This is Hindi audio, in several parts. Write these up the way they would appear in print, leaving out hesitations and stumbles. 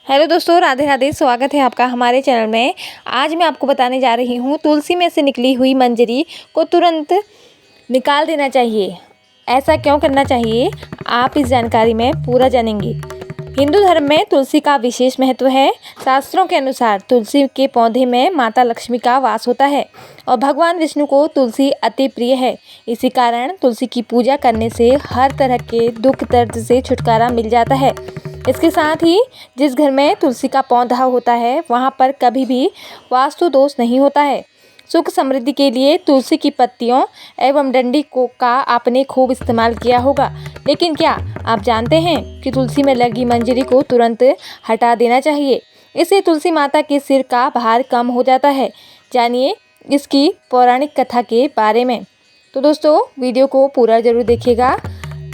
हेलो दोस्तों, राधे राधे। स्वागत है आपका हमारे चैनल में। आज मैं आपको बताने जा रही हूँ तुलसी में से निकली हुई मंजरी को तुरंत निकाल देना चाहिए। ऐसा क्यों करना चाहिए, आप इस जानकारी में पूरा जानेंगे। हिंदू धर्म में तुलसी का विशेष महत्व है। शास्त्रों के अनुसार तुलसी के पौधे में माता लक्ष्मी का वास होता है और भगवान विष्णु को तुलसी अति प्रिय है। इसी कारण तुलसी की पूजा करने से हर तरह के दुख दर्द से छुटकारा मिल जाता है। इसके साथ ही जिस घर में तुलसी का पौधा होता है वहाँ पर कभी भी वास्तु दोष नहीं होता है। सुख समृद्धि के लिए तुलसी की पत्तियों एवं डंडी का आपने खूब इस्तेमाल किया होगा, लेकिन क्या आप जानते हैं कि तुलसी में लगी मंजरी को तुरंत हटा देना चाहिए। इससे तुलसी माता के सिर का भार कम हो जाता है। जानिए इसकी पौराणिक कथा के बारे में। तो दोस्तों, वीडियो को पूरा जरूर देखिएगा।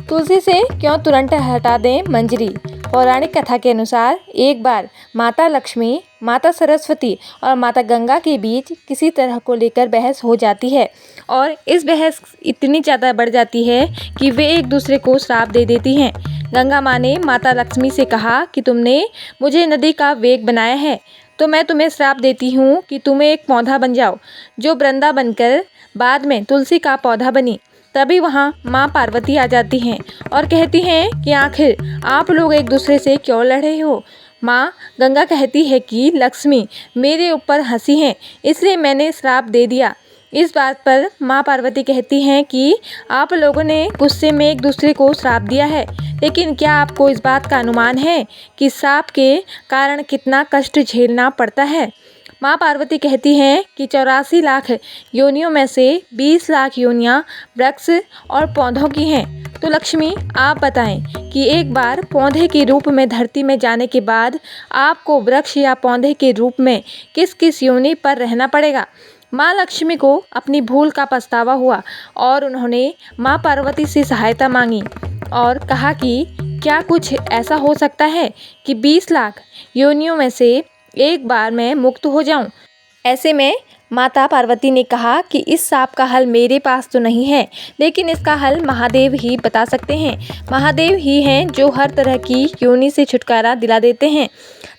तुलसी से क्यों तुरंत हटा दें मंजरी। पौराणिक कथा के अनुसार एक बार माता लक्ष्मी, माता सरस्वती और माता गंगा के बीच किसी तरह को लेकर बहस हो जाती है और इस बहस इतनी ज़्यादा बढ़ जाती है कि वे एक दूसरे को श्राप दे देती हैं। गंगा माँ ने माता लक्ष्मी से कहा कि तुमने मुझे नदी का वेग बनाया है, तो मैं तुम्हें श्राप देती हूँ कि तुम एक पौधा बन जाओ, जो वृंदा बनकर बाद में तुलसी का पौधा बनी। तभी वहाँ माँ पार्वती आ जाती हैं और कहती हैं कि आखिर आप लोग एक दूसरे से क्यों लड़ रहे हो। माँ गंगा कहती है कि लक्ष्मी मेरे ऊपर हंसी हैं, इसलिए मैंने श्राप दे दिया। इस बात पर माँ पार्वती कहती हैं कि आप लोगों ने गुस्से में एक दूसरे को श्राप दिया है, लेकिन क्या आपको इस बात का अनुमान है कि श्राप के कारण कितना कष्ट झेलना पड़ता है। माँ पार्वती कहती हैं कि 84 लाख योनियों में से 20 लाख योनियाँ वृक्ष और पौधों की हैं। तो लक्ष्मी आप बताएं कि एक बार पौधे के रूप में धरती में जाने के बाद आपको वृक्ष या पौधे के रूप में किस किस योनि पर रहना पड़ेगा। माँ लक्ष्मी को अपनी भूल का पछतावा हुआ और उन्होंने माँ पार्वती से सहायता मांगी और कहा कि क्या कुछ ऐसा हो सकता है कि 20 लाख योनियों में से एक बार मैं मुक्त हो जाऊं। ऐसे में माता पार्वती ने कहा कि इस सांप का हल मेरे पास तो नहीं है, लेकिन इसका हल महादेव ही बता सकते हैं। महादेव ही हैं जो हर तरह की योनि से छुटकारा दिला देते हैं।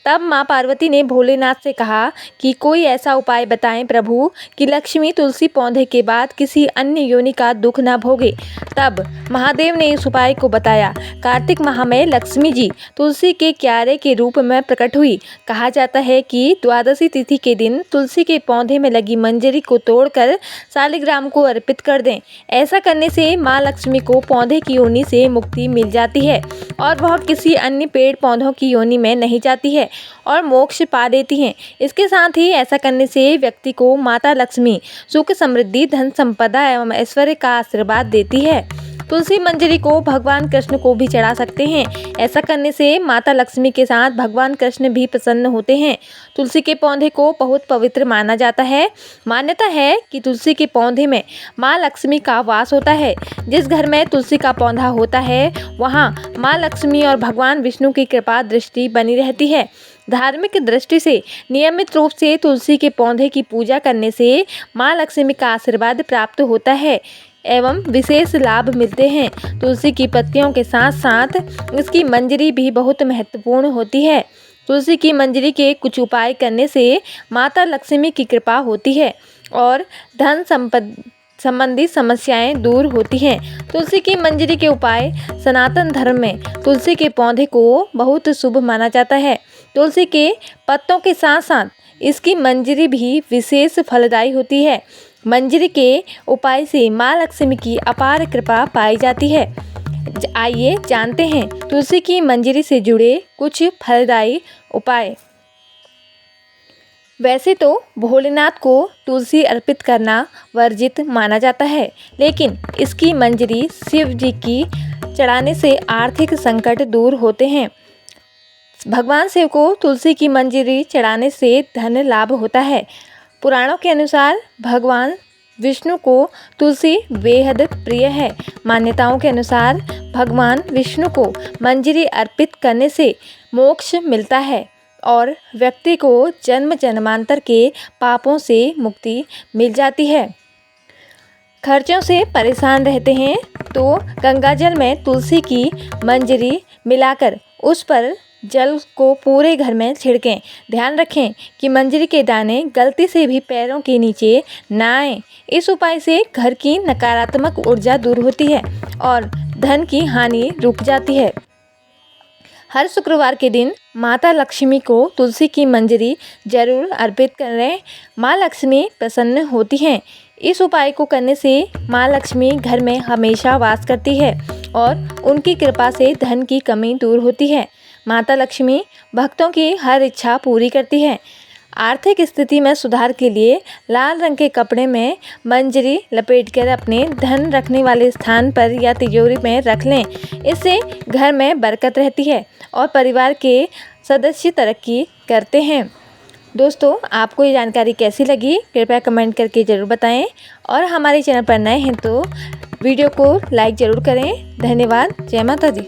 तब माँ पार्वती ने भोलेनाथ से कहा कि कोई ऐसा उपाय बताएं प्रभु कि लक्ष्मी तुलसी पौधे के बाद किसी अन्य योनि का दुख न भोगे। तब महादेव ने इस उपाय को बताया। कार्तिक माह में लक्ष्मी जी तुलसी के क्यारे के रूप में प्रकट हुई। कहा जाता है कि द्वादशी तिथि के दिन तुलसी के पौधे में लगी मंजरी को तोड़कर शालिग्राम को अर्पित कर दें। ऐसा करने से माँ लक्ष्मी को पौधे की योनि से मुक्ति मिल जाती है और वह किसी अन्य पेड़ पौधों की योनि में नहीं जाती है और मोक्ष पा देती हैं। इसके साथ ही ऐसा करने से व्यक्ति को माता लक्ष्मी सुख समृद्धि, धन संपदा एवं ऐश्वर्य का आशीर्वाद देती है। तुलसी मंजरी को भगवान कृष्ण को भी चढ़ा सकते हैं। ऐसा करने से माता लक्ष्मी के साथ भगवान कृष्ण भी प्रसन्न होते हैं। तुलसी के पौधे को बहुत पवित्र माना जाता है। मान्यता है कि तुलसी के पौधे में माँ लक्ष्मी का वास होता है। जिस घर में तुलसी का पौधा होता है वहाँ माँ लक्ष्मी और भगवान विष्णु की कृपा दृष्टि बनी रहती है। धार्मिक दृष्टि से नियमित रूप से तुलसी के पौधे की पूजा करने से माँ लक्ष्मी का आशीर्वाद प्राप्त होता है एवं विशेष लाभ मिलते हैं। तुलसी की पत्तियों के साथ साथ इसकी मंजरी भी बहुत महत्वपूर्ण होती है। तुलसी की मंजरी के कुछ उपाय करने से माता लक्ष्मी की कृपा होती है और धन संबंधी समस्याएं दूर होती हैं। तुलसी की मंजरी के उपाय। सनातन धर्म में तुलसी के पौधे को बहुत शुभ माना जाता है। तुलसी के पत्तों के साथ साथ इसकी मंजरी भी विशेष फलदायी होती है। मंजरी के उपाय से माँ लक्ष्मी की अपार कृपा पाई जाती है। आइए जानते हैं तुलसी की मंजरी से जुड़े कुछ फलदायी उपाय। वैसे तो भोलेनाथ को तुलसी अर्पित करना वर्जित माना जाता है, लेकिन इसकी मंजरी शिव जी की चढ़ाने से आर्थिक संकट दूर होते हैं। भगवान शिव को तुलसी की मंजरी चढ़ाने से धन लाभ होता है। पुराणों के अनुसार भगवान विष्णु को तुलसी बेहद प्रिय है। मान्यताओं के अनुसार भगवान विष्णु को मंजरी अर्पित करने से मोक्ष मिलता है और व्यक्ति को जन्म जन्मांतर के पापों से मुक्ति मिल जाती है। खर्चों से परेशान रहते हैं तो गंगाजल में तुलसी की मंजरी मिलाकर उस पर जल को पूरे घर में छिड़कें। ध्यान रखें कि मंजरी के दाने गलती से भी पैरों के नीचे ना आए। इस उपाय से घर की नकारात्मक ऊर्जा दूर होती है और धन की हानि रुक जाती है। हर शुक्रवार के दिन माता लक्ष्मी को तुलसी की मंजरी जरूर अर्पित करें। माँ लक्ष्मी प्रसन्न होती हैं। इस उपाय को करने से माँ लक्ष्मी घर में हमेशा वास करती है और उनकी कृपा से धन की कमी दूर होती है। माता लक्ष्मी भक्तों की हर इच्छा पूरी करती है। आर्थिक स्थिति में सुधार के लिए लाल रंग के कपड़े में मंजरी लपेटकर अपने धन रखने वाले स्थान पर या तिजोरी में रख लें। इससे घर में बरकत रहती है और परिवार के सदस्य तरक्की करते हैं। दोस्तों, आपको ये जानकारी कैसी लगी कृपया कमेंट करके ज़रूर बताएं और हमारे चैनल पर नए हैं तो वीडियो को लाइक ज़रूर करें। धन्यवाद। जय माता दी।